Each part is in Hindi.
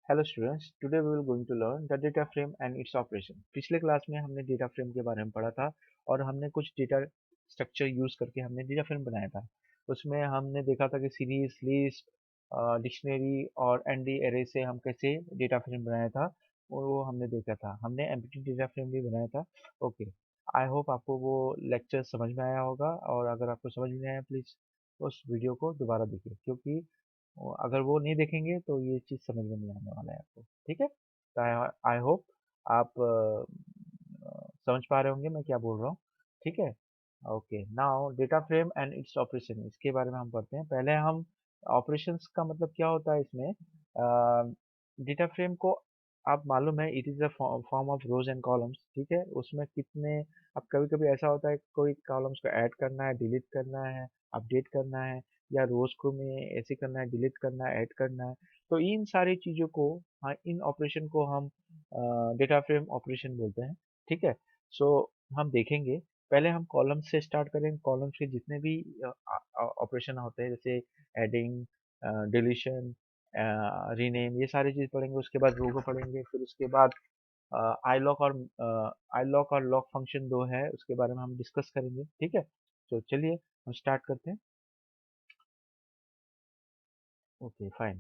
Hello students, today we will going to learn the data frame and its operation. पिछले क्लास में हमने डेटा फ्रेम के बारे में पढ़ा था और हमने कुछ डेटा स्ट्रक्चर यूज करके हमने डेटा फ्रेम बनाया था। उसमें हमने देखा था कि सीरीज, लिस्ट, डिक्शनरी और एनडी एरे से हम कैसे डेटा फ्रेम बनाया था, वो हमने देखा था। हमने एम्प्टी डेटा फ्रेम भी बनाया था। ओके, आई होप आपको वो लेक्चर समझ में आया होगा, और अगर आपको समझ में नहीं आया प्लीज़ उस वीडियो को दोबारा देखिए, क्योंकि अगर वो नहीं देखेंगे तो ये चीज़ समझ में नहीं आने वाला है आपको। ठीक है, तो आई होप आप समझ पा रहे होंगे मैं क्या बोल रहा हूँ। ठीक है, okay. Now data frame and its operation, इसके बारे में हम पढ़ते हैं। पहले हम ऑपरेशंस का मतलब क्या होता है इसमें। डेटा फ्रेम को आप मालूम है, it is a form of rose and columns. ठीक है, उसमें कितने, अब कभी कभी ऐसा होता है कोई कॉलम्स को ऐड करना है, डिलीट करना है, अपडेट करना है, या रोज को में ऐसे करना है, डिलीट करना है, ऐड करना है। तो इन सारी चीज़ों को, हाँ, इन ऑपरेशन को हम डेटा फ्रेम ऑपरेशन बोलते हैं। ठीक है, सो हम देखेंगे। पहले हम कॉलम से स्टार्ट करेंगे। कॉलम्स के जितने भी ऑपरेशन होते हैं, जैसे एडिंग, डिलीशन, रीनेम, ये सारी चीज़ पढ़ेंगे। उसके बाद रो को पढ़ेंगे, फिर उसके बाद आई लॉक और लॉक फंक्शन दो है, उसके बारे में हम डिस्कस करेंगे। ठीक है, तो चलिए हम स्टार्ट करते हैं। Okay fine.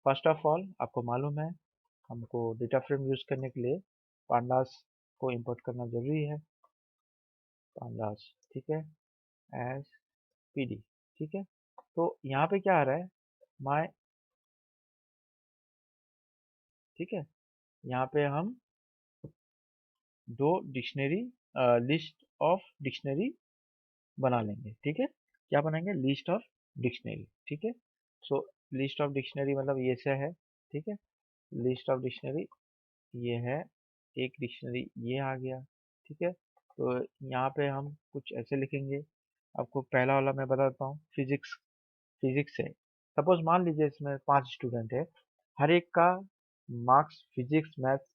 First of all आपको मालूम है, हमको डेटा फ्रेम यूज करने के लिए पांडास को इंपोर्ट करना जरूरी है। पांडास, ठीक है, एज पीडी। ठीक है, तो यहाँ पे क्या आ रहा है, माय, ठीक है, यहाँ पे हम दो डिक्शनरी, लिस्ट ऑफ डिक्शनरी बना लेंगे। ठीक है, क्या बनाएंगे, लिस्ट ऑफ डिक्शनरी। ठीक है, सो लिस्ट ऑफ डिक्शनरी मतलब ये से है। ठीक है, लिस्ट ऑफ डिक्शनरी ये है, एक डिक्शनरी ये आ गया। ठीक है, तो यहाँ पे हम कुछ ऐसे लिखेंगे। आपको पहला वाला मैं बताता हूँ, फिजिक्स। फिजिक्स है, सपोज मान लीजिए इसमें 5 स्टूडेंट है, हर एक का मार्क्स फिजिक्स, मैथ्स,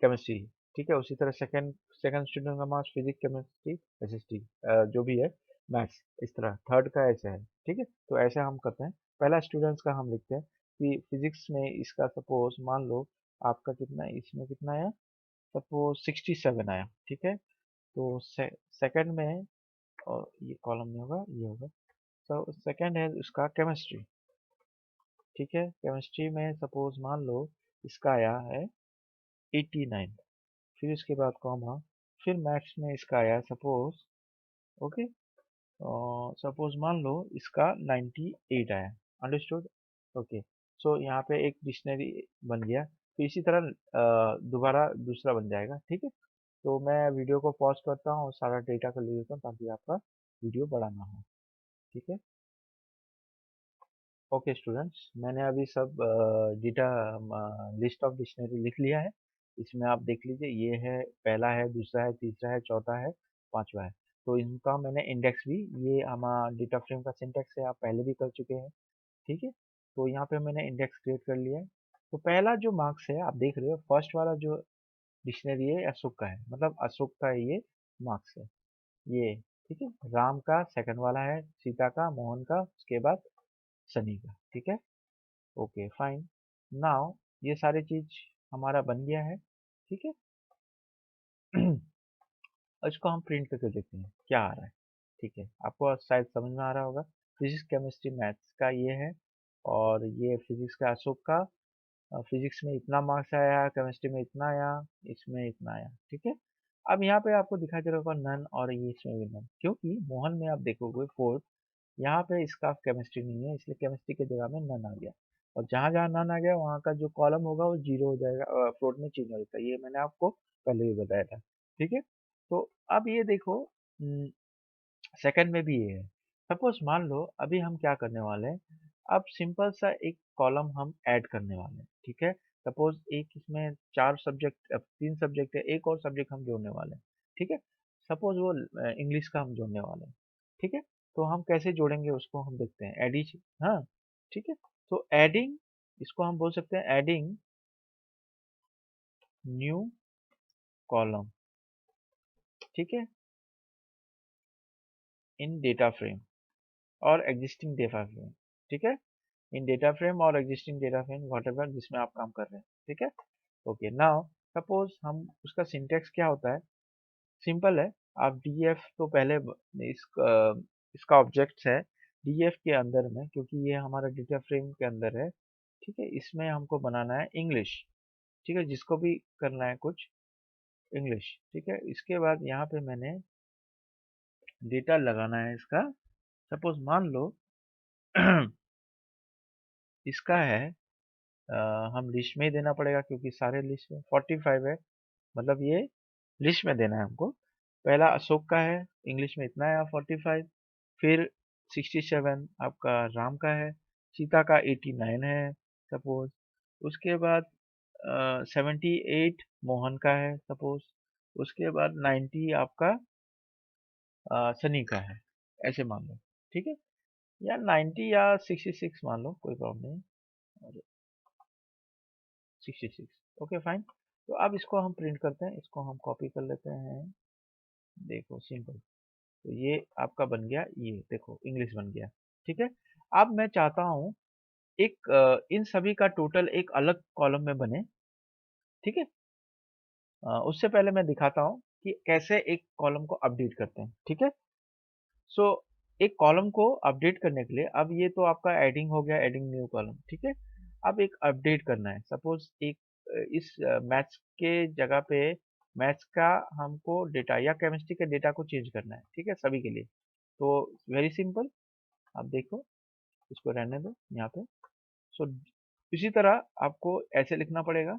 केमिस्ट्री। ठीक है, उसी तरह सेकंड सेकंड स्टूडेंट का मार्क्स फिजिक्स, केमिस्ट्री, एसएसटी, जो भी है, मैथ्स, इस तरह थर्ड का ऐसे है। ठीक है, तो ऐसे हम करते हैं। पहला स्टूडेंट्स का हम लिखते हैं कि फिजिक्स में इसका सपोज मान लो आपका कितना, इसमें कितना आया, सपोज 67 आया। ठीक है, तो सेकंड में, और ये कॉलम में होगा, ये होगा। तो सेकंड है उसका केमिस्ट्री। ठीक है, केमिस्ट्री में सपोज मान लो इसका आया है 89। फिर इसके बाद कॉमा, फिर मैथ्स में इसका आया सपोज, ओके, सपोज मान लो इसका 98 आया। अंडरस्टूड। ओके, सो यहाँ पे एक डिक्शनरी बन गया। तो इसी तरह दोबारा दूसरा बन जाएगा। ठीक है, तो मैं वीडियो को पॉज करता हूँ और सारा डेटा को ले लेता हूँ ताकि आपका वीडियो बड़ा ना हो। ठीक है, ओके स्टूडेंट्स, मैंने अभी सब डेटा, लिस्ट ऑफ डिक्शनरी लिख लिया है। इसमें आप देख लीजिए, ये है, पहला है, दूसरा है, तीसरा है, चौथा है, पांचवा है। तो इनका मैंने इंडेक्स भी, ये हमारा डेटा फ्रेम का सिंटेक्स है, आप पहले भी कर चुके हैं। ठीक है, तो यहाँ पे मैंने इंडेक्स क्रिएट कर लिया है। तो पहला जो मार्क्स है, आप देख रहे हो, फर्स्ट वाला जो डिक्शनरी है अशोक का है, मतलब अशोक का ये मार्क्स है, ये। ठीक है, राम का सेकंड वाला है, सीता का, मोहन का, उसके बाद सनी का। ठीक है, ओके फाइन। नाउ ये सारी चीज हमारा बन गया है। ठीक है, और इसको हम प्रिंट करके देखते हैं क्या आ रहा है। ठीक है, आपको शायद समझ में आ रहा होगा। फिजिक्स, केमिस्ट्री, मैथ्स का ये है, और ये फिजिक्स का अशोक का, फिजिक्स में इतना मार्क्स आया, केमिस्ट्री में इतना आया, इसमें इतना आया। ठीक है, अब यहाँ पे आपको दिखाई दे रहा होगा नन, और ये इसमें भी नन, क्योंकि मोहन में आप देखोगे फोर्थ, यहाँ पे इसका केमिस्ट्री नहीं है, इसलिए केमिस्ट्री की जगह में नन आ गया। और जहाँ जहाँ नन आ गया वहाँ का जो कॉलम होगा वो जीरो हो जाएगा, फ्लोट में चेंज हो जाता है। ये मैंने आपको पहले भी बताया था। ठीक है, तो अब ये देखो, सेकंड में भी ये है। सपोज मान लो अभी हम क्या करने वाले हैं, अब सिंपल सा एक कॉलम हम ऐड करने वाले हैं। ठीक है, सपोज एक इसमें 4 सब्जेक्ट, 3 सब्जेक्ट है, एक और सब्जेक्ट हम जोड़ने वाले हैं। ठीक है, सपोज वो इंग्लिश का हम जोड़ने वाले हैं। ठीक है, तो हम कैसे जोड़ेंगे उसको हम देखते हैं, एडिश, हाँ। ठीक है, तो एडिंग, इसको हम बोल सकते हैं एडिंग न्यू कॉलम। ठीक है, इन डेटा फ्रेम और एग्जिस्टिंग डेटा फ्रेम। ठीक है, इन डेटा फ्रेम और एग्जिस्टिंग डेटा फ्रेम व्हाटएवर जिसमें आप काम कर रहे हैं, ठीक है। ओके, नाउ सपोज हम उसका सिंटेक्स क्या होता है, सिंपल है। आप डीएफ तो पहले इसका ऑब्जेक्ट है डीएफ के अंदर में, क्योंकि ये हमारा डेटा फ्रेम के अंदर है, ठीक है। इसमें हमको बनाना है इंग्लिश, ठीक है, जिसको भी करना है कुछ इंग्लिश, ठीक है। इसके बाद यहाँ पे मैंने डेटा लगाना है इसका। सपोज मान लो इसका है हम लिस्ट में ही देना पड़ेगा, क्योंकि सारे लिस्ट में 45 है, मतलब ये लिस्ट में देना है हमको। पहला अशोक का है, इंग्लिश में इतना है 45। फिर 67 आपका राम का है, सीता का 89 है सपोज। उसके बाद 78 मोहन का है सपोज। उसके बाद 90 आपका सनी का है, ऐसे मान लो, ठीक है। या 90 या 66 मान लो, कोई प्रॉब्लम नहीं। और 66, ओके फाइन। तो अब इसको हम प्रिंट करते हैं, इसको हम कॉपी कर लेते हैं। देखो सिंपल, तो ये आपका बन गया, ये देखो इंग्लिश बन गया, ठीक है। अब मैं चाहता हूँ एक इन सभी का टोटल एक अलग कॉलम में बने, ठीक है। उससे पहले मैं दिखाता हूँ कि कैसे एक कॉलम को अपडेट करते हैं, ठीक है। सो एक कॉलम को अपडेट करने के लिए, अब ये तो आपका एडिंग हो गया, एडिंग न्यू कॉलम, ठीक है। अब एक अपडेट करना है, सपोज एक इस मैथ्स के जगह पे मैथ्स का हमको डेटा या केमिस्ट्री के डेटा को चेंज करना है, ठीक है, सभी के लिए। तो वेरी सिंपल, आप देखो, इसको रहने दो यहाँ पे। सो इसी तरह आपको ऐसे लिखना पड़ेगा,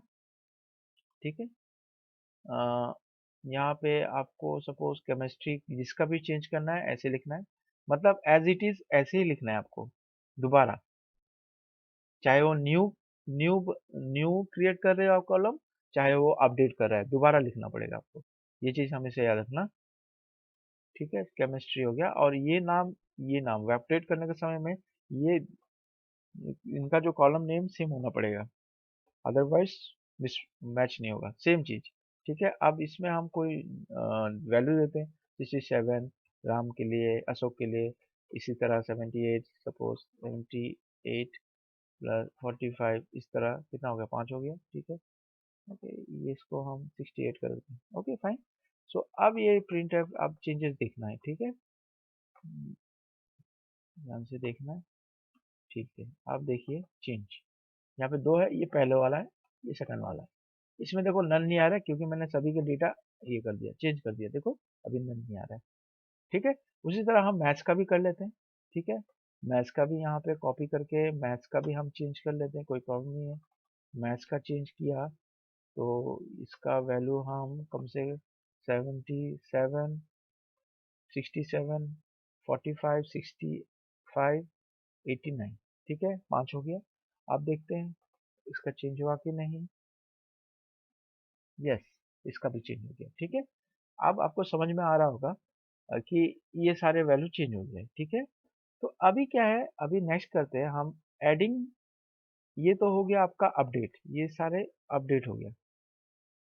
ठीक है। यहाँ पे आपको सपोज केमिस्ट्री जिसका भी चेंज करना है ऐसे लिखना है, मतलब एज इट इज ऐसे ही लिखना है आपको दोबारा, चाहे वो न्यू न्यू न्यू क्रिएट कर रहे हो आप कॉलम, चाहे वो अपडेट कर रहा है, दोबारा लिखना पड़ेगा आपको। ये चीज हमेशा याद रखना, ठीक है। केमिस्ट्री हो गया, और ये नाम अपडेट करने के समय में ये इनका जो कॉलम नेम सेम होना पड़ेगा, अदरवाइज मिस मैच नहीं होगा, सेम चीज, ठीक है। अब इसमें हम कोई वैल्यू देते हैं, 67 राम के लिए, अशोक के लिए, इसी तरह 78 सपोज 78 प्लस 45, इस तरह कितना हो गया, 5 हो गया, ठीक है। ओके, ये इसको हम 68 कर देते हैं, ओके फाइन। सो अब ये प्रिंट अब चेंजेस देखना है, ठीक है, ध्यान से देखना है, ठीक है। अब देखिए चेंज, यहाँ पे दो है, ये पहले वाला है, ये सेकंड वाला है। इसमें देखो नल नहीं आ रहा है, क्योंकि मैंने सभी के डेटा ये कर दिया, चेंज कर दिया, देखो अभी नल नहीं आ रहा है, ठीक है। उसी तरह हम मैथ्स का भी कर लेते हैं, ठीक है। मैथ्स का भी यहाँ पे कॉपी करके मैथ्स का भी हम चेंज कर लेते हैं, कोई प्रॉब्लम नहीं है। मैथ्स का चेंज किया तो इसका वैल्यू हम कम से 77, 67, 45, 65, 89, ठीक है, 5 हो गया। अब देखते हैं इसका चेंज हुआ कि नहीं। यस, इसका भी चेंज हो गया, ठीक है। अब आपको समझ में आ रहा होगा कि ये सारे वैल्यू चेंज हो गए, ठीक है। तो अभी क्या है, अभी नेक्स्ट करते हैं हम एडिंग। ये तो हो गया आपका अपडेट, ये सारे अपडेट हो गया।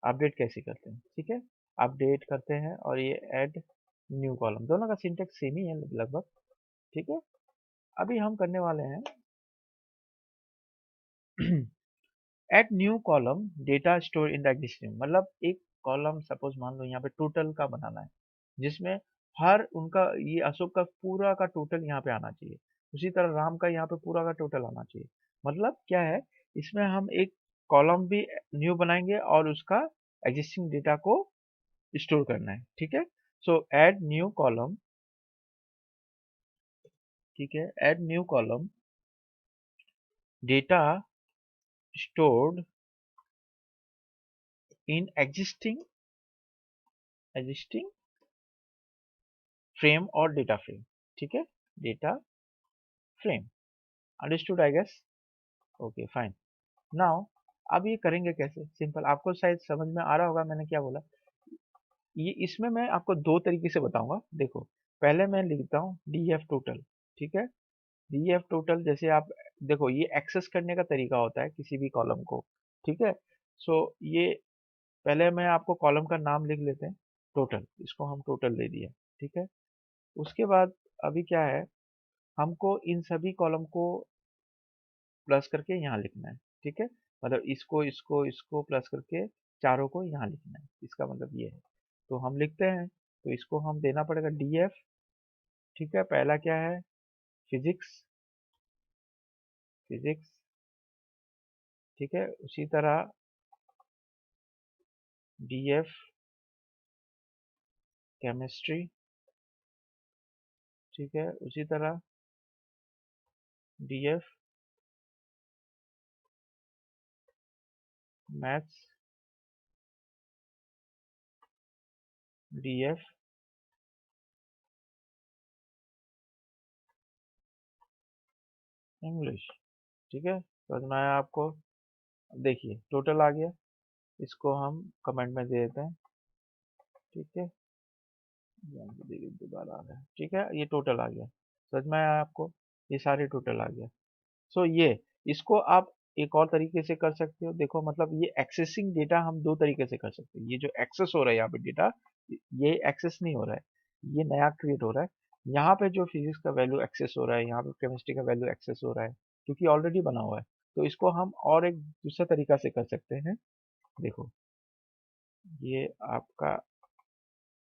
अपडेट कैसे करते हैं, ठीक है, अपडेट करते हैं, और ये ऐड न्यू कॉलम, दोनों का सिंटेक्स सेम ही है लगभग, ठीक है। अभी हम करने वाले हैं add new column data store in the existing, मतलब एक कॉलम सपोज मान लो यहाँ पे टोटल का बनाना है, जिसमें हर उनका, ये अशोक का पूरा का टोटल यहाँ पे आना चाहिए, उसी तरह राम का यहाँ पे पूरा का टोटल आना चाहिए। मतलब क्या है, इसमें हम एक कॉलम भी न्यू बनाएंगे और उसका एग्जिस्टिंग डेटा को स्टोर करना है, ठीक है। सो ऐड न्यू कॉलम, ठीक है, add new column data stored in existing frame और डेटा फ्रेम, ठीक है, data frame, understood I guess, okay fine. Now अब ये करेंगे कैसे, सिंपल, आपको शायद समझ में आ रहा होगा मैंने क्या बोला। ये इसमें मैं आपको दो तरीके से बताऊंगा, देखो पहले मैं लिखता हूँ डी एफ टोटल, ठीक है। डी एफ टोटल, जैसे आप देखो ये एक्सेस करने का तरीका होता है किसी भी कॉलम को, ठीक है। सो ये पहले मैं आपको कॉलम का नाम लिख लेते हैं, टोटल, इसको हम टोटल दे दिया, ठीक है। उसके बाद अभी क्या है, हमको इन सभी कॉलम को प्लस करके यहाँ लिखना है, ठीक है। मतलब इसको इसको इसको प्लस करके चारों को यहाँ लिखना है, इसका मतलब ये है। तो हम लिखते हैं, तो इसको हम देना पड़ेगा डीएफ, ठीक है। पहला क्या है, फिजिक्स, फिजिक्स, ठीक है। उसी तरह डीएफ केमिस्ट्री, ठीक है। उसी तरह डीएफ मैथ्स, डीएफ इंग्लिश, ठीक है। समझ में आया आपको? अब देखिए टोटल आ गया, इसको हम कमेंट में दे देते हैं, ठीक है। यहाँ पे देखिए दोबारा आ गया, ठीक है। ये टोटल आ गया, समझ में आया आपको? ये सारे टोटल आ गया। सो ये, इसको आप एक और तरीके से कर सकते हो। देखो मतलब ये एक्सेसिंग डेटा हम दो तरीके से कर सकते हैं। ये जो एक्सेस हो रहा है यहाँ पे डेटा, ये एक्सेस नहीं हो रहा है, ये नया क्रिएट हो रहा है। यहाँ पे जो फिजिक्स का वैल्यू एक्सेस हो रहा है, यहाँ पे केमिस्ट्री का वैल्यू एक्सेस हो रहा है, क्योंकि ऑलरेडी बना हुआ है। तो इसको हम और एक दूसरा तरीका से कर सकते हैं। देखो ये आपका,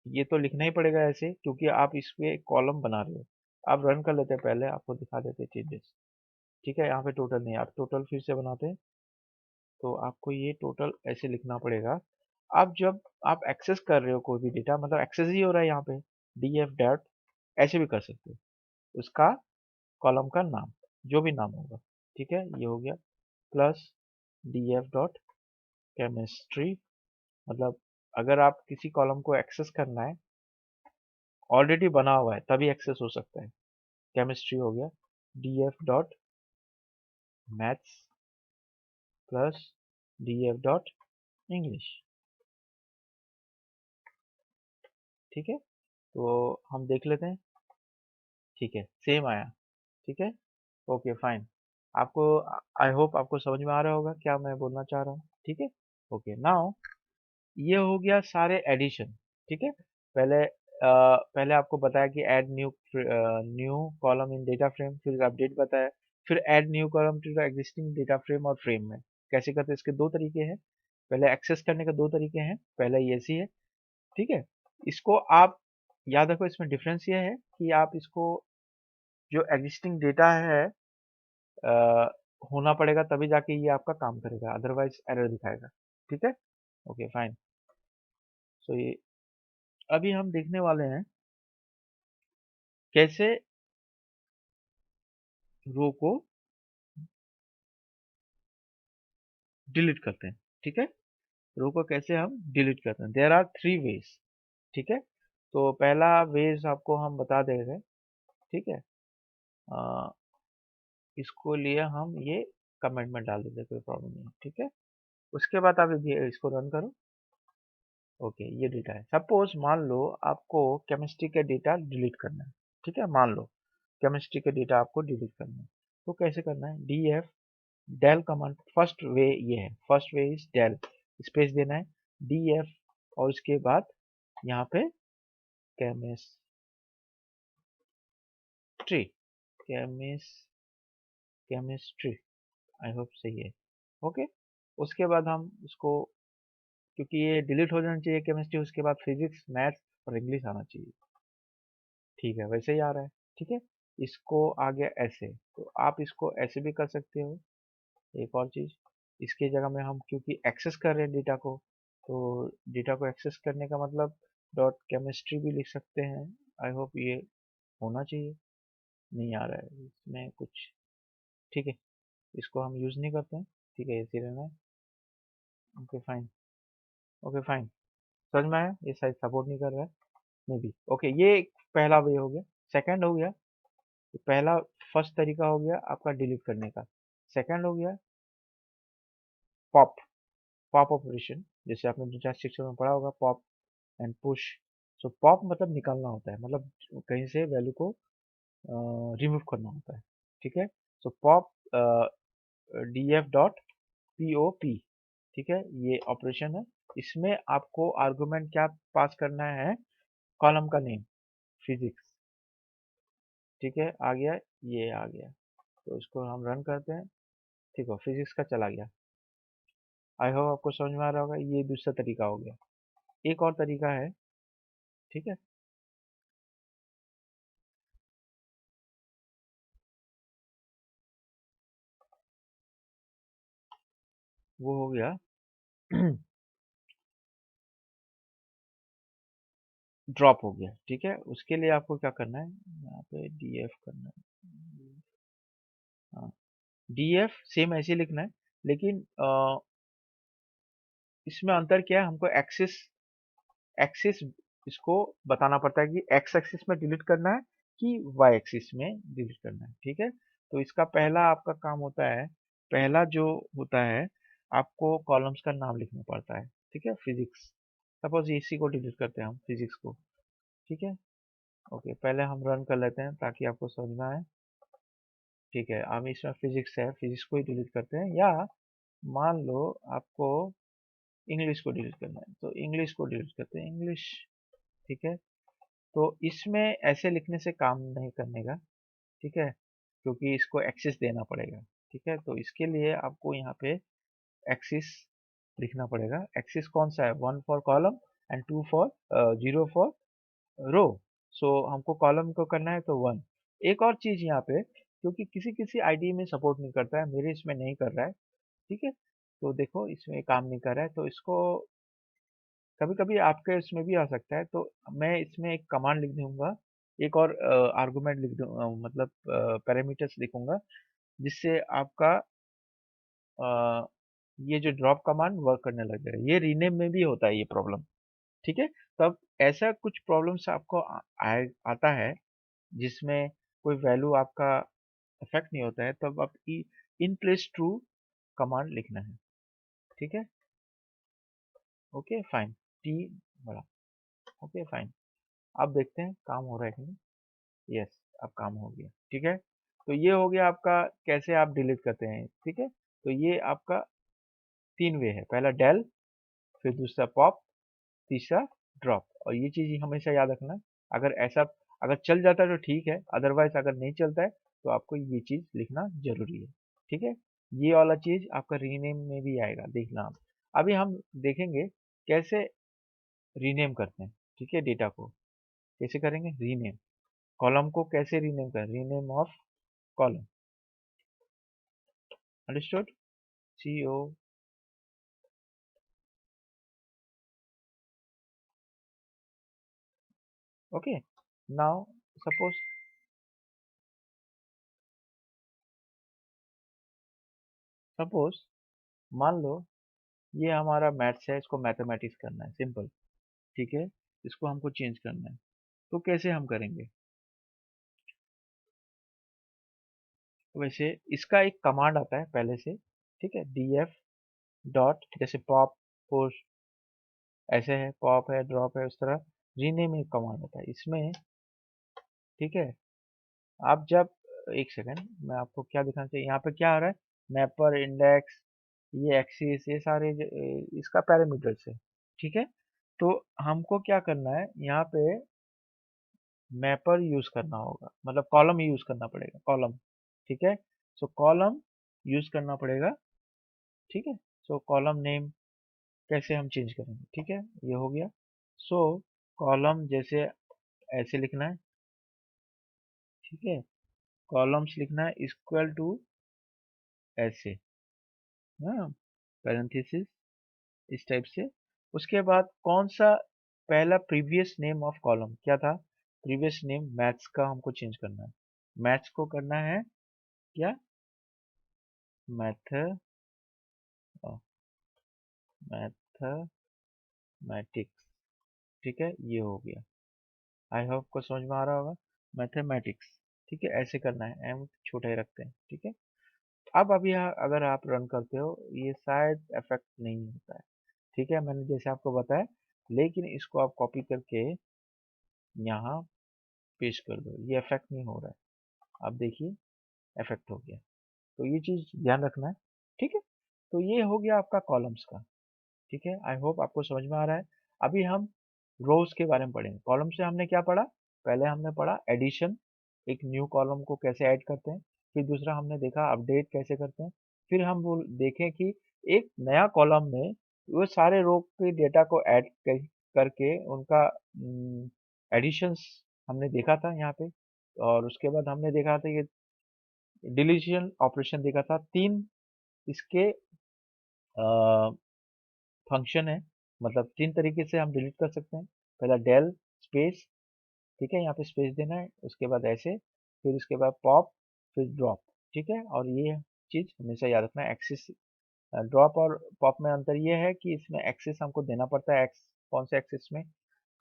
ये तो लिखना ही पड़ेगा ऐसे, क्योंकि आप इसमें कॉलम बना रहे हो। आप रन कर लेते हैं, पहले आपको दिखा देते हैं चेंजेस, ठीक है। यहाँ पे टोटल नहीं, आप टोटल फिर से बनाते हैं, तो आपको ये टोटल ऐसे लिखना पड़ेगा। अब जब आप एक्सेस कर रहे हो कोई भी डेटा, मतलब एक्सेस ही हो रहा है यहाँ पे, डी एफ डॉट, ऐसे भी कर सकते हो, उसका कॉलम का नाम, जो भी नाम होगा, ठीक है। ये हो गया plus D F dot chemistry, मतलब अगर आप किसी कॉलम को एक्सेस करना है, ऑलरेडी बना हुआ है तभी एक्सेस हो सकता है। केमिस्ट्री हो गया D F dot maths plus D F dot English, ठीक है। तो हम देख लेते हैं, ठीक है, सेम आया, ठीक है। ओके फाइन, आपको, आई होप आपको समझ में आ रहा होगा क्या मैं बोलना चाह रहा हूँ, ठीक है। ओके नाउ, ये हो गया सारे एडिशन, ठीक है। पहले आपको बताया कि add new new column in data frame, फिर अपडेट बताया, फिर add new column to the existing data frame और फ्रेम में कैसे करते हैं। इसके दो तरीके हैं, पहले एक्सेस करने के दो तरीके हैं, पहला ये सी है, ठीक है। इसको आप याद रखो, इसमें डिफरेंस ये है कि आप इसको, जो एग्जिस्टिंग डेटा है, अ, होना पड़ेगा तभी जाके ये आपका काम करेगा, अदरवाइज एरर दिखाएगा, ठीक है। ओके फाइन, सो ये अभी हम देखने वाले हैं कैसे रो को डिलीट करते हैं, ठीक है। रो को कैसे हम डिलीट करते हैं, देयर आर थ्री वेज, ठीक है। तो पहला वेज आपको हम बता दे रहे हैं, ठीक है। अ, इसको लिए हम ये कमेंट में डाल देते, कोई प्रॉब्लम नहीं, ठीक है। उसके बाद आप इसको रन करो। ओके, ये डेटा है, सपोज मान लो आपको केमिस्ट्री के डेटा डिलीट करना है, ठीक है। मान लो केमिस्ट्री के डेटा आपको डिलीट करना है, तो कैसे करना है, D F del command, first way ये है, first way is del, space देना है, डी एफ, और उसके बाद यहाँ पे केमिस्ट्री, केमिस केमिस्ट्री, आई होप सही है, ओके। उसके बाद हम इसको, क्योंकि ये डिलीट हो जाना चाहिए केमिस्ट्री, उसके बाद फिजिक्स, मैथ्स और इंग्लिश आना चाहिए, ठीक है। वैसे ही आ रहा है, ठीक है। इसको आ गया ऐसे, तो आप इसको ऐसे भी कर सकते हो। एक और चीज, इसके जगह में हम क्योंकि एक्सेस कर रहे हैं डेटा को, तो डेटा को एक्सेस करने का मतलब डॉट केमिस्ट्री भी लिख सकते हैं। आई होप ये होना चाहिए, नहीं आ रहा है इसमें कुछ, ठीक है। इसको हम यूज नहीं करते हैं, ठीक है, ऐसे रहना है। ओके फाइन, ओके फाइन, समझ में आया, ये शायद सपोर्ट नहीं कर रहा है, मे बी, ओके। ये एक पहला वे हो गया, सेकंड हो गया, तो पहला, फर्स्ट तरीका हो गया आपका डिलीट करने का, सेकंड हो गया पॉप, पॉप ऑपरेशन, जैसे आपने दो चार शिक्षण में पढ़ा होगा, pop and push. So pop मतलब निकालना होता है, मतलब कहीं से वैल्यू को रिमूव करना होता है, ठीक है। So pop D F dot P O P, ठीक है, ये ऑपरेशन है। इसमें आपको आर्गुमेंट क्या पास करना है, कॉलम का नेम, फिजिक्स, ठीक है, आ गया, ये आ गया। तो इसको हम रन करते हैं, ठीक हो, फिजिक्स का चला गया। आई होप आपको समझ में आ रहा होगा। ये दूसरा तरीका हो गया। एक और तरीका है, ठीक है। वो हो गया ड्रॉप हो गया, ठीक है। उसके लिए आपको क्या करना है, यहाँ पे डीएफ करना है। हाँ, डीएफ सेम ऐसे ही लिखना है, लेकिन इसमें अंतर क्या है, हमको एक्सिस एक्सिस इसको बताना पड़ता है कि एक्स एक्सिस में डिलीट करना है कि वाई एक्सिस में डिलीट करना है, ठीक है। तो इसका पहला आपका काम होता है, पहला जो होता है, आपको कॉलम्स का नाम लिखना पड़ता है, ठीक है। फिजिक्स, सपोज इसी को डिलीट करते हैं हम, फिजिक्स को, ठीक है। ओके, पहले हम रन कर लेते हैं ताकि आपको समझ में आए। ठीक है, हम इसमें फिजिक्स है, फिजिक्स को ही डिलीट करते हैं, या मान लो आपको इंग्लिश को डिलीट करना है तो इंग्लिश को डिलीट करते हैं, इंग्लिश, ठीक है। तो इसमें ऐसे लिखने से काम नहीं करने का, ठीक है, क्योंकि इसको एक्सिस देना पड़ेगा, ठीक है। तो इसके लिए आपको यहाँ पे एक्सिस लिखना पड़ेगा। एक्सिस कौन सा है, 1 for column and 2 for 0 for row. So हमको कॉलम को करना है तो 1। एक और चीज यहाँ पे, क्योंकि किसी किसी आईडी में सपोर्ट नहीं करता है, मेरे इसमें नहीं कर रहा है, ठीक है। तो देखो इसमें काम नहीं कर रहा है, तो इसको कभी कभी आपके इसमें भी आ सकता है, तो मैं इसमें एक कमांड लिख दूंगा, एक और आर्गुमेंट लिख दूंगा, मतलब पैरामीटर्स लिखूंगा, जिससे आपका अ, ये जो ड्रॉप कमांड वर्क करने लग जाएगा। ये रीनेम में भी होता है ये प्रॉब्लम, ठीक है। तब ऐसा कुछ प्रॉब्लम्स आपको आता है जिसमें कोई वैल्यू आपका इफेक्ट नहीं होता है, तब आप इन प्लेस ट्रू कमांड लिखना है, ठीक है। ओके फाइन, टी बड़ा, ओके फाइन। अब देखते हैं काम हो रहा है कि नहीं। यस, अब काम हो गया, ठीक है। तो ये हो गया आपका कैसे आप डिलीट करते हैं, ठीक है। तो ये आपका 3 वे है, पहला डेल, फिर दूसरा पॉप, तीसरा ड्रॉप। और ये चीज हमेशा याद रखना, अगर ऐसा अगर चल जाता है तो ठीक है, अदरवाइज अगर नहीं चलता है तो आपको ये चीज लिखना जरूरी है, ठीक है। ये वाला चीज आपका रीनेम में भी आएगा, देखना आप। अभी हम देखेंगे कैसे रीनेम करते हैं, ठीक है। डेटा को कैसे करेंगे रीनेम, कॉलम को कैसे रीनेम करें, rename of column, understood, C O. Okay, now suppose suppose मान लो ये हमारा मैथ्स है, इसको मैथमेटिक्स करना है, सिंपल, ठीक है। इसको हमको चेंज करना है, तो कैसे हम करेंगे। वैसे इसका एक कमांड आता है पहले से, ठीक है, df डॉट, जैसे पॉप पुश ऐसे है, पॉप है, ड्रॉप है, उस तरह रीनेम एक कमांड आता है इसमें, ठीक है। आप जब, एक सेकंड, मैं आपको क्या दिखाना चाहिए, यहाँ पे क्या आ रहा है, मैपर, इंडेक्स, ये एक्सिस, ये सारे इसका पैरामीटर्स है, ठीक है। तो हमको क्या करना है, यहाँ पे मैपर यूज करना होगा, मतलब कॉलम यूज करना पड़ेगा, कॉलम, ठीक है। सो कॉलम यूज करना पड़ेगा, ठीक है। सो कॉलम नेम कैसे हम चेंज करेंगे, ठीक है, ये हो गया। सो कॉलम जैसे ऐसे लिखना है, ठीक है। कॉलम्स लिखना है इक्वल टू ऐसे, हाँ, पैरेंथेसिस, इस टाइप से। उसके बाद कौन सा पहला प्रीवियस नेम ऑफ कॉलम क्या था, प्रीवियस नेम मैथ्स का हमको चेंज करना है, मैथ्स को करना है क्या, मैथ मैथमेटिक्स, ठीक है, ये हो गया। आई होप को समझ में आ रहा होगा, मैथमेटिक्स, ठीक है। ऐसे करना है, एम छोटा ही रखते हैं, ठीक है। अब अभी अगर आप रन करते हो, ये शायद इफेक्ट नहीं होता है, ठीक है, मैंने जैसे आपको बताया। लेकिन इसको आप कॉपी करके यहाँ पेस्ट कर दो, ये इफेक्ट नहीं हो रहा है, अब देखिए इफेक्ट हो गया। तो ये चीज ध्यान रखना है, ठीक है। तो ये हो गया आपका कॉलम्स का, ठीक है। आई होप आपको समझ में आ रहा है। अभी हम रोज के बारे में पढ़ेंगे। कॉलम से हमने क्या पढ़ा, पहले हमने पढ़ा एडिशन, एक न्यू कॉलम को कैसे ऐड करते हैं, फिर दूसरा हमने देखा अपडेट कैसे करते हैं, फिर हम वो देखें कि एक नया कॉलम में वो सारे रो के डेटा को ऐड करके उनका एडिशंस हमने देखा था यहाँ पे। और उसके बाद हमने देखा था ये डिलीशन ऑपरेशन देखा था। 3 इसके फंक्शन है, मतलब 3 तरीके से हम डिलीट कर सकते हैं। पहला डेल स्पेस, ठीक है, यहाँ पे स्पेस देना है, उसके बाद ऐसे, फिर उसके बाद पॉप, फिर ड्रॉप, ठीक है। और ये चीज हमेशा याद रखना है। एक्सिस ड्रॉप और पॉप में अंतर ये है कि इसमें एक्सिस हमको देना पड़ता है, एक्स कौन से एक्सिस में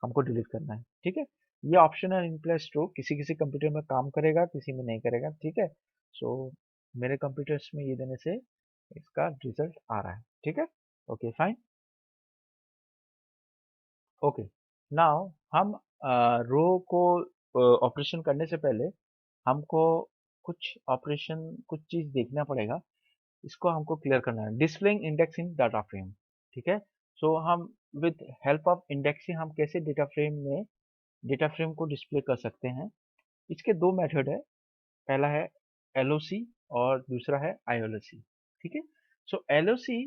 हमको डिलीट करना है, ठीक है। ये ऑप्शनल इनप्लेस टू किसी किसी कंप्यूटर में काम करेगा, किसी में नहीं करेगा, ठीक है। सो मेरे कंप्यूटर्स में ये देने से इसका रिजल्ट आ रहा है, ठीक है। Okay fine. ओके, नाउ हम रो को ऑपरेशन करने से पहले हमको कुछ ऑपरेशन कुछ चीज देखना पड़ेगा। इसको हमको क्लियर करना है। डिस्प्लेइंग इंडेक्स इन डाटा फ्रेम, ठीक है। सो हम विद हेल्प ऑफ इंडेक्सिंग हम कैसे डेटा फ्रेम को डिस्प्ले कर सकते हैं। इसके 2 मेथड है। पहला है एलओसी और दूसरा है आईएलओसी, ठीक है। सो एलओसी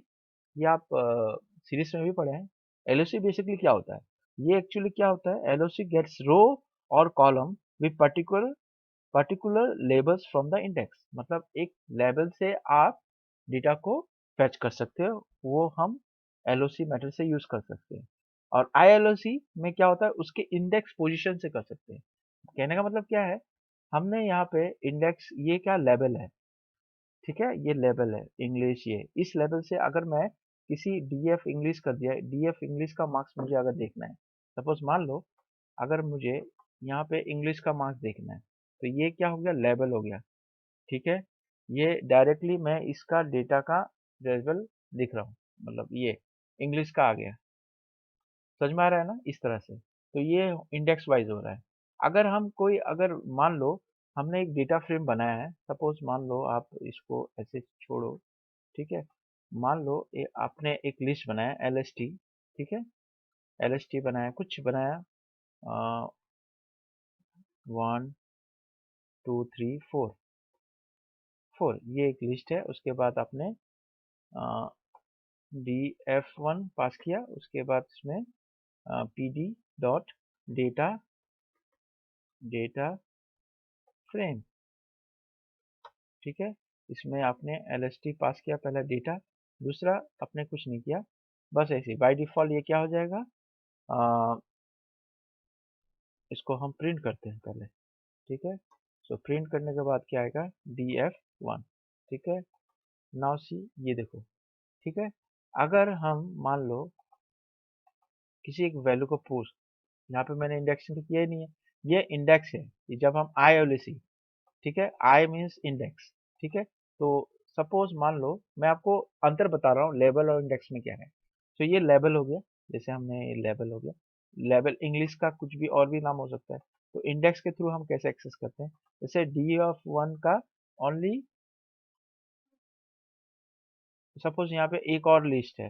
ये आप सीरीज में भी पढ़े हैं। एलओसी बेसिकली क्या होता है, ये एक्चुअली क्या होता है, एलओसी गेट्स रो और column with particular labels from the index. मतलब एक लेबल से आप डेटा को फैच कर सकते हो, वो हम एलओसी मेथड से यूज कर सकते हैं। और आईएलओसी में क्या होता है, उसके इंडेक्स पोजीशन से कर सकते हैं। कहने का मतलब क्या है, हमने यहाँ पे इंडेक्स, ये क्या लेबल है, ठीक है, ये लेबल है इंग्लिश, ये इस लेबल से अगर मैं किसी डीएफ इंग्लिश कर दिया, डीएफ इंग्लिश का मार्क्स मुझे अगर देखना है, सपोज मान लो अगर मुझे यहाँ पे इंग्लिश का मार्क्स देखना है, तो ये क्या हो गया, लेबल हो गया, ठीक है। ये डायरेक्टली मैं इसका डेटा का लेबल दिख रहा हूँ, मतलब ये इंग्लिश का आ गया, समझ में आ रहा है ना, इस तरह से। तो ये इंडेक्स वाइज हो रहा है। अगर हम कोई, अगर मान लो हमने एक डेटा फ्रेम बनाया है, सपोज मान लो आप इसको ऐसे छोड़ो, ठीक है। मान लो आपने एक लिस्ट बनाया एलएसटी, ठीक है, एलएसटी बनाया, कुछ बनाया 1 2 3 4 4, ये एक लिस्ट है। उसके बाद आपने डी एफ वन पास किया, उसके बाद इसमें P D dot data data frame, ठीक है। इसमें आपने एलएसटी पास किया, पहला डेटा, दूसरा आपने कुछ नहीं किया, बस ऐसे बाय डिफॉल्ट ये क्या हो जाएगा, इसको हम प्रिंट करते हैं पहले, ठीक है। सो प्रिंट करने के बाद क्या आएगा, डी एफ वन, ठीक है। नाउ सी, ये देखो, ठीक है। अगर हम मान लो किसी एक वैल्यू को पुश, यहाँ पे मैंने इंडेक्सिंग तो किया ही नहीं है, ये इंडेक्स है, ये जब हम आई वाले सी, ठीक है, आई मीन्स इंडेक्स, ठीक है। तो सपोज मान लो मैं आपको अंतर बता रहा हूँ लेबल और इंडेक्स में क्या है। तो ये लेबल हो गया, जैसे हमने ये लेबल हो गया, लेबल इंग्लिश का कुछ भी और भी नाम हो सकता है। तो इंडेक्स के थ्रू हम कैसे एक्सेस करते हैं, जैसे डी ऑफ वन का ओनली, सपोज यहाँ पे एक और लिस्ट है,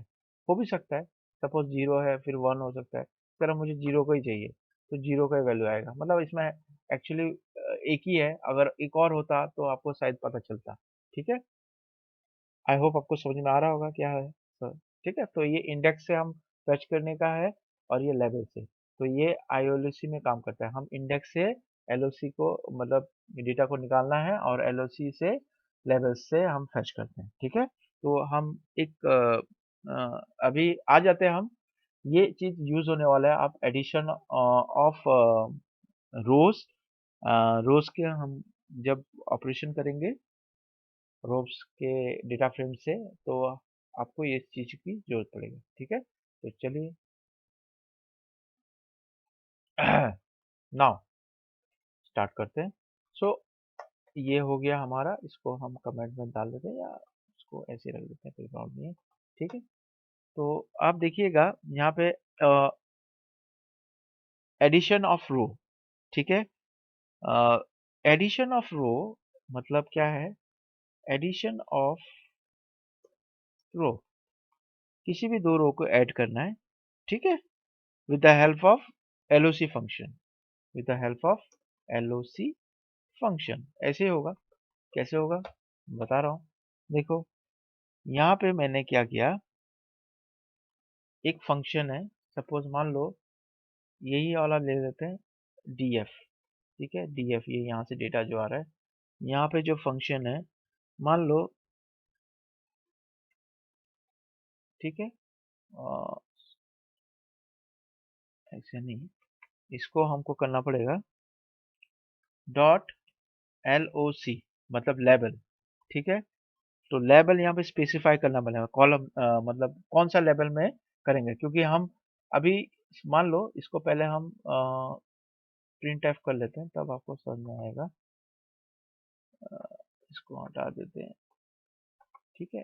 हो भी सकता है, सपोज 0 है फिर 1 हो सकता है, इस तरह मुझे 0 को ही चाहिए, तो 0 का वैल्यू आएगा, मतलब इसमें एक्चुअली एक ही है, अगर एक और होता तो आपको शायद पता चलता, ठीक है। आई होप आपको समझ में आ रहा होगा क्या है, तो ठीक है। तो ये इंडेक्स से हम फैच करने का है, और ये लेवल से, तो ये आईओएलसी में काम करता है। हम इंडेक्स से एलओसी को, मतलब डेटा को निकालना है, और एलओसी से लेवल से हम फैच करते हैं, ठीक है। तो हम एक अभी आ जाते हैं हम, ये चीज यूज होने वाला है, आप एडिशन ऑफ रोज, रोज के हम जब ऑपरेशन करेंगे रोब्स के डेटा फ्रेम से, तो आपको ये चीज की जरूरत पड़ेगी, ठीक है। तो चलिए नाउ स्टार्ट करते हैं। सो ये हो गया हमारा, इसको हम कमेंट में डाल देते हैं, या इसको ऐसे रख देते हैं, कोई प्रॉब्लम नहीं है, ठीक है। तो आप देखिएगा यहाँ पे एडिशन ऑफ रो, ठीक है। एडिशन ऑफ रो मतलब क्या है, एडिशन ऑफ रो, किसी भी 2 रो को ऐड करना है, ठीक है, with the help of LOC function, with the help of LOC function. ऐसे होगा, कैसे होगा बता रहा हूँ, देखो यहाँ पे मैंने क्या किया, एक फंक्शन है, सपोज मान लो यही वाला ले लेते हैं, df। ठीक है, df ये यहाँ से डेटा जो आ रहा है, यहाँ पे जो फंक्शन है, मान लो, ठीक है, ऐसे नहीं, इसको हमको करना पड़ेगा डॉट LOC, मतलब लेबल। ठीक है, तो लेबल यहाँ पे स्पेसिफाई करना पड़ेगा, कॉलम मतलब कौन सा लेबल में करेंगे, क्योंकि हम अभी मान लो इसको पहले हम प्रिंट एफ कर लेते हैं, तब आपको समझ में आएगा। इसको हटा देते हैं, ठीक है,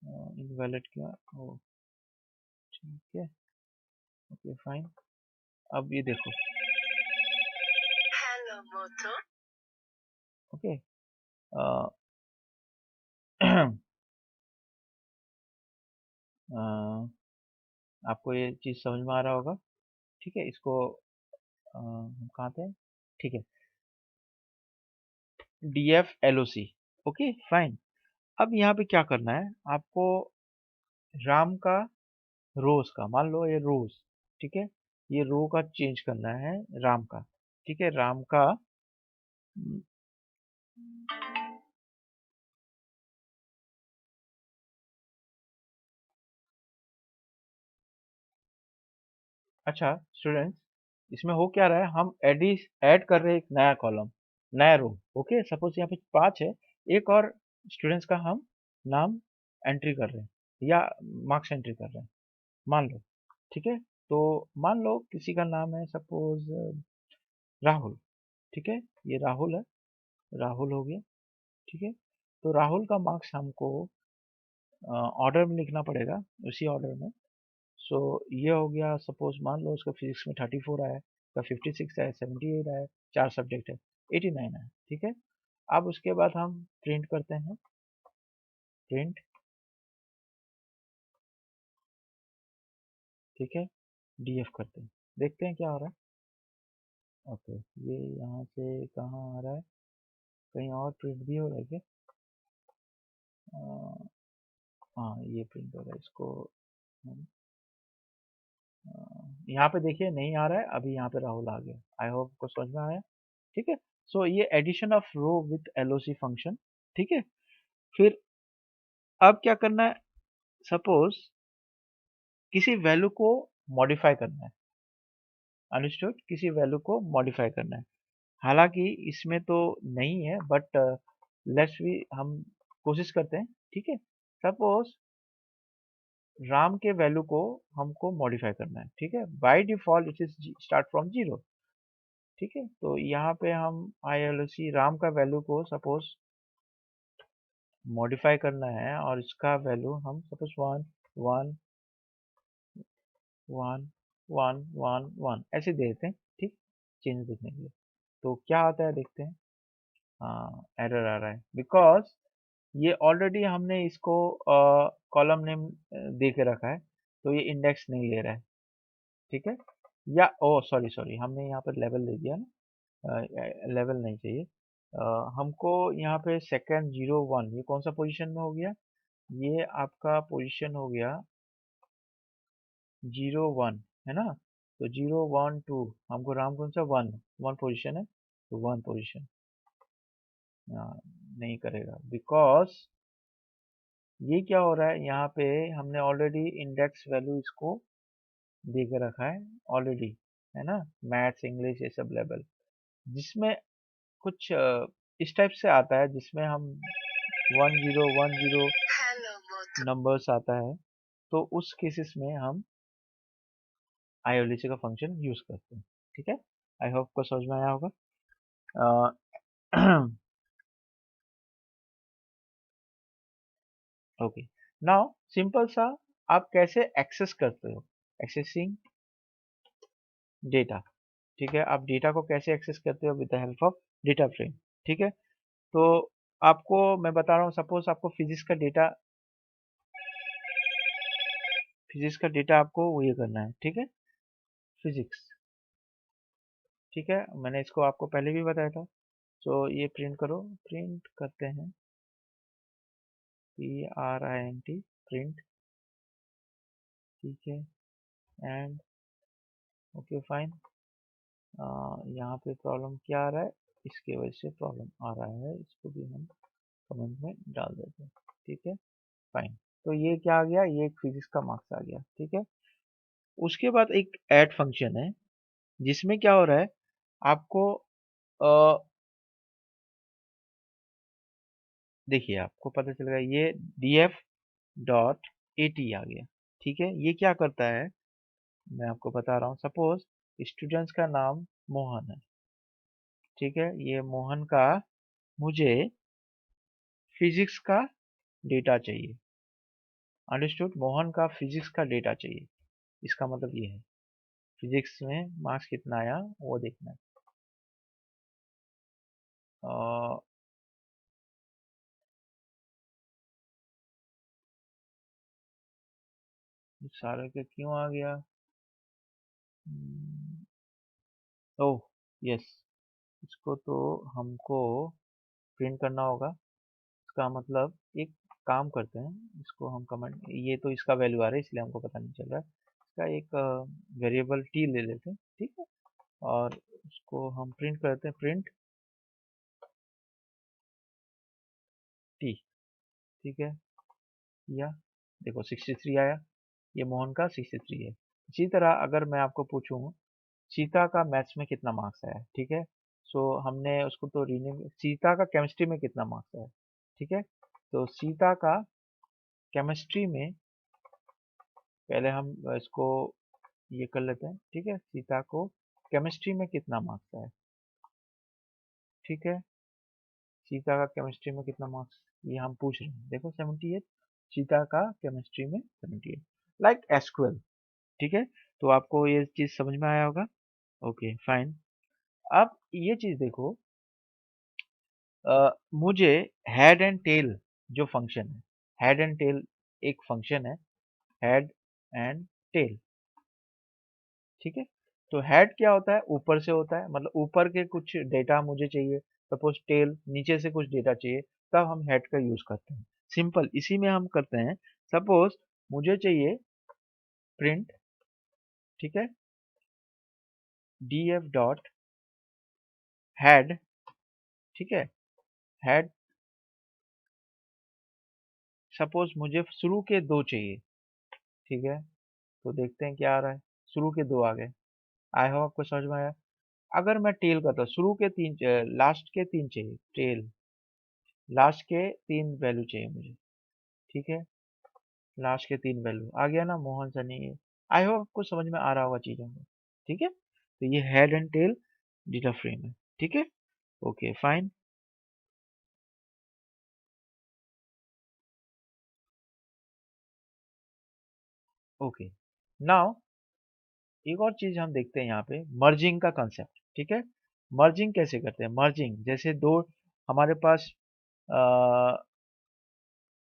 इनवैलिड क्या हो, ठीक है, ओके फाइन। अब ये देखो, ओके, आपको ये चीज़ समझ में आ रहा होगा। ठीक है, इसको हम कहाँ थे, ठीक है, DF LOC, ओके फाइन। अब यहाँ पे क्या करना है आपको, राम का रोज का, मान लो ये रोज, ठीक है, ये रो का चेंज करना है राम का। ठीक है, राम का, अच्छा स्टूडेंट्स, इसमें हो क्या रहा है, हम ऐड कर रहे हैं एक नया कॉलम, नया रो। ओके, सपोज यहाँ पे 5 है, एक और स्टूडेंट्स का हम नाम एंट्री कर रहे हैं या मार्क्स एंट्री कर रहे हैं, मान लो। ठीक है, तो मान लो किसी का नाम है सपोज राहुल। ठीक है, ये राहुल है, राहुल हो गया। ठीक है, तो राहुल का मार्क्स हमको ऑर्डर में लिखना पड़ेगा, उसी ऑर्डर में। सो ये हो गया, सपोज मान लो उसका फिजिक्स में 34 आया, उसका 56 आया, 78 आया, 4 सब्जेक्ट है, 89 आया। ठीक है, अब उसके बाद हम प्रिंट करते हैं, प्रिंट, ठीक है, डीएफ करते हैं, देखते हैं क्या हो रहा है। ओके, ये यहाँ से कहाँ आ रहा है, कहीं और प्रिंट भी हो रहा है क्या? हाँ, ये प्रिंट हो रहा है, इसको हम यहाँ पे देखिए नहीं आ रहा है, अभी यहाँ पे राहुल आ गया। आई होप को समझ में आया। ठीक है, सो ये addition of row with LOC function. ठीक है, फिर अब क्या करना है, सपोज किसी वैल्यू को मॉडिफाई करना है, अंडरस्टूड, किसी वैल्यू को मॉडिफाई करना है। हालांकि इसमें तो नहीं है, बट लेट्स भी हम कोशिश करते हैं। ठीक है, सपोज राम के वैल्यू को हमको मॉडिफाई करना है। ठीक है, by default it is start from 0। ठीक है, तो यहाँ पे हम ILOC राम का वैल्यू को सपोज मॉडिफाई करना है, और इसका वैल्यू हम सपोज 1 1 1 1 1 1 ऐसे दे देते हैं। ठीक, चेंज देखने के लिए, तो क्या आता है देखते हैं। हाँ, एरर आ रहा है, बिकॉज ये ऑलरेडी हमने इसको कॉलम नेम दे के रखा है, तो ये इंडेक्स नहीं ले रहा है। ठीक है, या ओ सॉरी सॉरी, हमने यहाँ पर लेवल दे दिया ना, लेवल नहीं चाहिए। हमको यहाँ पे सेकंड 0 1, ये कौन सा पोजीशन में हो गया, ये आपका पोजीशन हो गया 0 1, है ना। तो 0 1 2, हमको राम कौन सा 1 1 पोजीशन है, तो 1 पोजीशन नहीं करेगा, बिकॉज ये क्या हो रहा है, यहाँ पे हमने ऑलरेडी इंडेक्स वैल्यू इसको दे के रखा है ऑलरेडी, है ना, मैथ्स इंग्लिश ये सब लेवल, जिसमें कुछ इस टाइप से आता है, जिसमें हम 1010 नंबर्स आता है, तो उस केसेस में हम ILOC का फंक्शन यूज करते हैं। ठीक है, आई होप को समझ में आया होगा। ओके, नाउ सिंपल सा, आप कैसे एक्सेस करते हो, एक्सेसिंग डेटा। ठीक है, आप डेटा को कैसे एक्सेस करते हो, with the help of data frame. ठीक है, तो आपको मैं बता रहा हूँ, सपोज आपको फिजिक्स का डेटा आपको वो ये करना है। ठीक है, फिजिक्स, ठीक है, मैंने इसको आपको पहले भी बताया था। तो ये प्रिंट करो, प्रिंट करते हैं, print प्रिंट, ठीक है, एंड ओके फाइन। यहाँ पे प्रॉब्लम क्या आ रहा है, इसके वजह से प्रॉब्लम आ रहा है, इसको भी हम कमेंट में डाल देते हैं, ठीक है फाइन। तो ये क्या आ गया, ये एक फिजिक्स का मार्क्स आ गया, ठीक है। उसके बाद एक ऐड फंक्शन है जिसमें क्या हो रहा है, आपको देखिए आपको पता चलेगा ये df डॉट एटी आ गया, ठीक है। ये क्या करता है, मैं आपको बता रहा हूँ। सपोज स्टूडेंट्स का नाम मोहन है, ठीक है। ये मोहन का मुझे फिजिक्स का डेटा चाहिए, अंडरस्टूड। मोहन का फिजिक्स का डेटा चाहिए, इसका मतलब ये है फिजिक्स में मार्क्स कितना आया वो देखना है। अ, सारे के क्यों आ गया, ओह यस, इसको तो हमको प्रिंट करना होगा। इसका मतलब एक काम करते हैं, इसको हम कमेंट, ये तो इसका वैल्यू आ रहा है इसलिए हमको पता नहीं चल रहा है। इसका एक वेरिएबल टी ले लेते हैं, ठीक है, और उसको हम प्रिंट करते हैं, प्रिंट टी, ठीक है। या देखो 63 आया, ये मोहन का 63 है। इसी तरह अगर मैं आपको पूछूं सीता का मैथ्स में कितना मार्क्स आया, ठीक है। सो हमने उसको तो रीनेम, सीता का केमिस्ट्री में कितना मार्क्स आया, ठीक है। तो सीता का केमिस्ट्री में पहले हम इसको ये कर लेते हैं, ठीक है। सीता को केमिस्ट्री में कितना मार्क्स आया, ठीक है। सीता का केमिस्ट्री में कितना मार्क्स, ये हम पूछ रहे हैं, देखो 78, सीता का केमिस्ट्री में 78, लाइक एसक्यूएल, ठीक है। तो आपको ये चीज समझ में आया होगा, ओके फाइन। अब ये चीज देखो, मुझे हेड एंड टेल जो फंक्शन है, हेड एंड टेल एक फंक्शन है, हेड एंड टेल, ठीक है। तो हेड क्या होता है, ऊपर से होता है, मतलब ऊपर के कुछ डेटा मुझे चाहिए, सपोज टेल नीचे से कुछ डेटा चाहिए, तब हम हेड का यूज करते हैं। सिंपल इसी में हम करते हैं। सपोज मुझे चाहिए प्रिंट, ठीक है, df डॉट हेड, ठीक है, हेड। सपोज मुझे शुरू के दो चाहिए, ठीक है। तो देखते हैं क्या आ रहा है, शुरू के दो आ गए, आई होप आपको समझ में आया। अगर मैं टेल करता हूँ, शुरू के तीन, लास्ट के तीन चाहिए, टेल लास्ट के तीन वैल्यू चाहिए मुझे, ठीक है। लास्ट के तीन वैल्यू आ गया ना, मोहन सनी। आई होप आपको समझ में आ रहा होगा चीजों को, ठीक है। तो ये head and tail data frame है, ठीक है, ओके फाइन। ओके, नाउ एक और चीज हम देखते हैं यहाँ पे, मर्जिंग का कंसेप्ट, ठीक है। मर्जिंग कैसे करते हैं, मर्जिंग जैसे दो हमारे पास अ,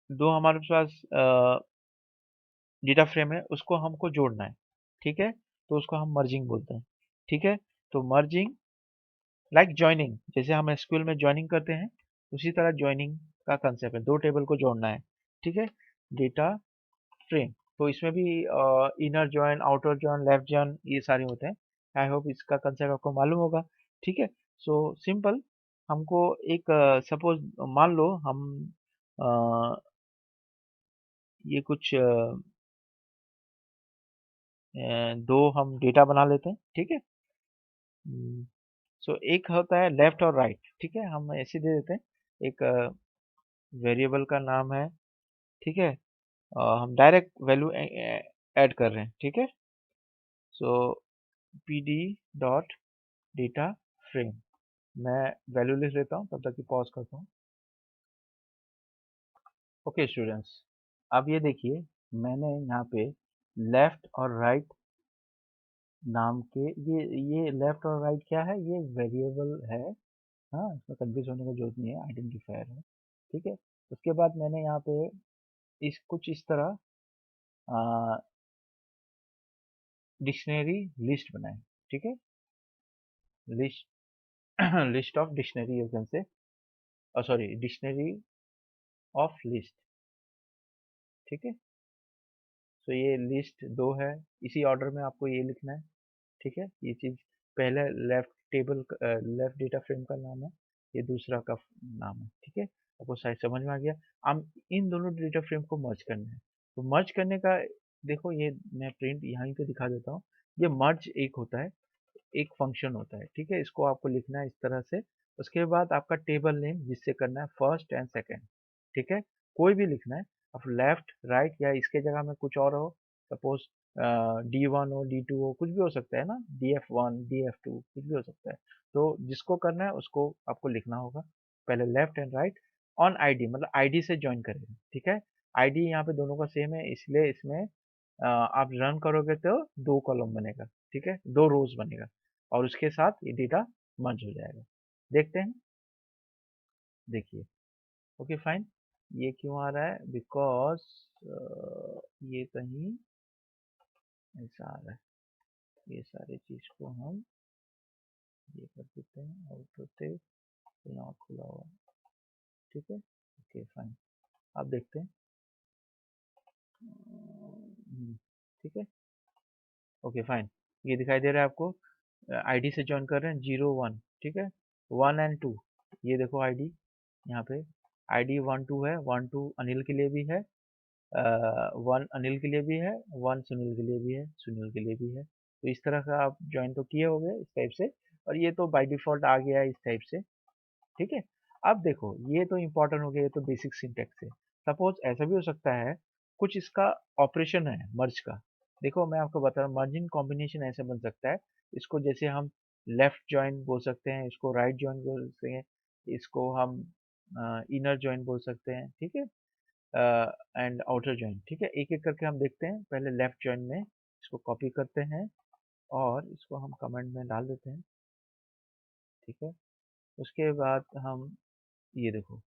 दो हमारे पास डेटा फ्रेम है, उसको हमको जोड़ना है, ठीक है। तो उसको हम मर्जिंग बोलते हैं, ठीक है। तो मर्जिंग लाइक ज्वाइनिंग, जैसे हम एसक्यूएल में ज्वाइनिंग करते हैं, उसी तरह ज्वाइनिंग का कंसेप्ट है, दो टेबल को जोड़ना है, ठीक है, डेटा फ्रेम। तो इसमें भी inner join, outer join, left join, ये सारे होते हैं। आई होप इसका कंसेप्ट आपको मालूम होगा, ठीक है। सो सिंपल, हमको एक सपोज मान लो हम अ, ये कुछ दो हम डेटा बना लेते हैं, ठीक है। सो एक होता है लेफ्ट और राइट, ठीक है, हम ऐसे दे देते हैं। एक वेरिएबल का नाम है, ठीक है, हम डायरेक्ट वैल्यू ऐड कर रहे हैं, ठीक है। So P D dot data frame, मैं वैल्यू लिख लेता हूँ, तब तक कि पॉज करता हूँ। ओके स्टूडेंट्स, अब ये देखिए, मैंने यहाँ पे लेफ्ट और राइट नाम के, ये लेफ्ट और राइट क्या है, ये वेरिएबल है, हाँ, इसमें कंफ्यूज होने की जरूरत नहीं है, आइडेंटिफायर है, ठीक है। उसके बाद मैंने यहाँ पे इस कुछ इस तरह डिक्शनरी लिस्ट बनाए, ठीक है, list list of dictionary you can say, sorry dictionary of list, ठीक है। तो ये लिस्ट 2 है, इसी ऑर्डर में आपको ये लिखना है। ठीक है, ये चीज़ पहले left table left data frame का नाम है, ये दूसरा का नाम है। ठीक है, आपको शायद समझ में आ गया। हम इन दोनों डेटा फ्रेम को मर्ज करना है। तो मर्ज करने का देखो, ये मैं प्रिंट यहीं पे दिखा देता हूँ। ये मर्ज एक होता है, एक फंक्शन होता है। ठीक है, इसको आपको लिखना है इस तरह से। उसके बाद आपका टेबल नेम जिससे करना है फर्स्ट एंड सेकंड। ठीक है, कोई भी लिखना है। अब लेफ्ट राइट या इसके जगह में कुछ और हो, सपोज D1 हो, D2 हो, कुछ भी हो सकता है ना, DF1 DF2 कुछ भी हो सकता है। तो जिसको करना है उसको आपको लिखना होगा। पहले left and right on ID, मतलब आईडी से ज्वाइन करेगा। ठीक है, आईडी यहाँ पे दोनों का सेम है, इसलिए इसमें आप रन करोगे तो 2 कॉलम बनेगा। ठीक है, 2 रोज बनेगा और उसके साथ ये डेटा मर्ज हो जाएगा। देखते हैं, देखिए। Okay fine. ये क्यों आ रहा है? बिकॉज ये कहीं ऐसा आ रहा है। ये सारी चीज को हम ये कर देते हैं और होते यहाँ खुला हुआ है। ठीक है, ओके फाइन। अब देखते हैं। ठीक है, ओके फाइन। ये दिखाई दे रहा है आपको, आईडी से ज्वाइन कर रहे हैं 0 1। ठीक है, 1 and 2, ये देखो आईडी यहाँ पे। आईडी 1 2 है, 1 2 अनिल के लिए भी है, 1 अनिल के लिए भी है, 1 सुनील के लिए भी है, सुनील के लिए भी है। तो इस तरह का आप ज्वाइन तो किए होंगे इस टाइप से, और ये तो बाय डिफॉल्ट आ गया है इस टाइप से। ठीक है, अब देखो ये तो इम्पोर्टेंट हो गया, ये तो बेसिक सिंटेक्स है। सपोज ऐसा भी हो सकता है, कुछ इसका ऑपरेशन है मर्ज का। देखो मैं आपको बता रहा हूँ, मर्जिंग कॉम्बिनेशन ऐसे बन सकता है। इसको जैसे हम लेफ्ट जॉइन बोल सकते हैं, इसको राइट जॉइन बोल सकते हैं, इसको हम इनर जॉइन बोल सकते हैं। ठीक है, एंड आउटर जॉइन। ठीक है, एक एक करके हम देखते हैं। पहले लेफ्ट जॉइन में इसको कॉपी करते हैं और इसको हम कमेंट में डाल देते हैं। ठीक है, उसके बाद हम ये देखो,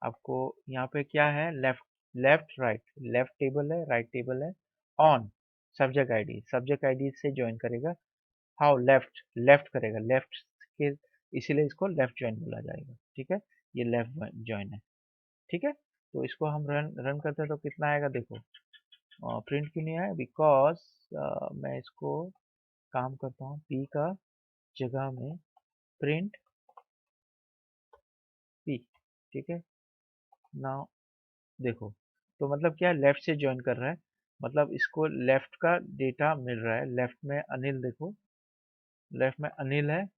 आपको यहाँ पे क्या है, left left right, left table है, राइट टेबल है। ऑन सब्जेक्ट आईडी से ज्वाइन करेगा। हाउ, लेफ्ट लेफ्ट करेगा, लेफ्ट के, इसीलिए इसको लेफ्ट ज्वाइन बोला जाएगा। ठीक है, ये लेफ्ट ज्वाइन है। ठीक है, तो इसको हम रन रन करते हैं तो कितना आएगा देखो। प्रिंट क्यों नहीं आया? बिकॉज मैं इसको काम करता हूँ पी का जगह में प्रिंट पी। ठीक है, नाउ देखो, तो मतलब क्या, लेफ्ट से ज्वाइन कर रहा है, मतलब इसको लेफ्ट का डेटा मिल रहा है। लेफ्ट में अनिल देखो, लेफ्ट में अनिल है,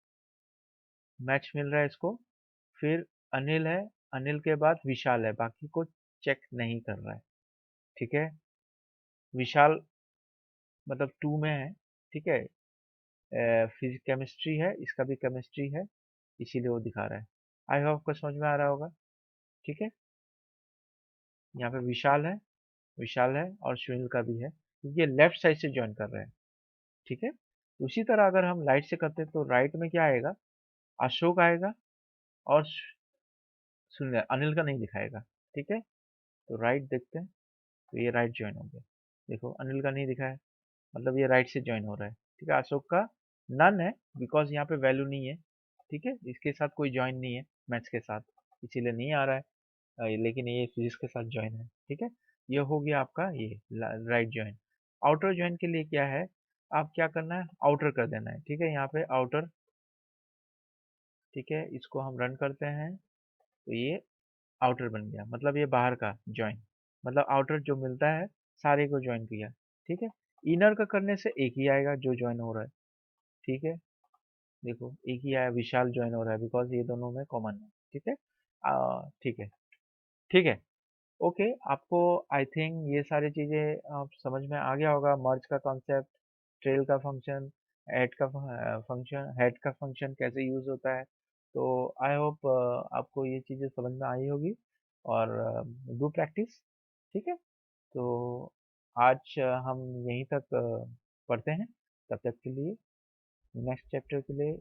मैच मिल रहा है इसको। फिर अनिल है, अनिल के बाद विशाल है, बाकी को चेक नहीं कर रहा है। ठीक है, विशाल मतलब 2 में है। ठीक है, फिजिक्स केमिस्ट्री है, इसका भी केमिस्ट्री है, इसीलिए वो दिखा रहा है। आई होप आपको समझ में आ रहा होगा। ठीक है, यहाँ पे विशाल है और सुनील का भी है, क्योंकि ये लेफ्ट साइड से ज्वाइन कर रहे हैं। ठीक है, उसी तरह अगर हम राइट से करते हैं तो राइट में क्या आएगा, अशोक आएगा और सुनील, अनिल का नहीं दिखाएगा। ठीक है, तो राइट देखते हैं, तो ये राइट ज्वाइन हो गया। देखो अनिल का नहीं दिखा है, मतलब ये राइट से ज्वाइन हो रहा है। ठीक है, अशोक का नन है, बिकॉज यहाँ पे वैल्यू नहीं है। ठीक है, इसके साथ कोई ज्वाइन नहीं है मैथ्स के साथ, इसीलिए नहीं आ रहा है। लेकिन ये फिजिक्स के साथ ज्वाइन है। ठीक है, ये हो गया आपका ये राइट ज्वाइन। आउटर ज्वाइन के लिए क्या है, आप क्या करना है, आउटर कर देना है। ठीक है, यहाँ पे आउटर। ठीक है, इसको हम रन करते हैं तो ये आउटर बन गया, मतलब ये बाहर का ज्वाइन, मतलब आउटर जो मिलता है सारे को ज्वाइन किया। ठीक है, इनर का करने से एक ही आएगा जो ज्वाइन हो रहा है। ठीक है, देखो एक ही आया, विशाल ज्वाइन हो रहा है, बिकॉज ये दोनों में कॉमन है। ठीक है, ठीक है, ठीक है। ओके, आपको आई थिंक ये सारी चीज़ें आप समझ में आ गया होगा। मर्ज का कॉन्सेप्ट, ट्रेल का फंक्शन, ऐड का फंक्शन, हेड का फंक्शन कैसे यूज़ होता है। तो आई होप आपको ये चीज़ें समझ में आई होगी, और डू प्रैक्टिस। ठीक है, तो आज हम यहीं तक पढ़ते हैं। तब तक के लिए नेक्स्ट चैप्टर के लिए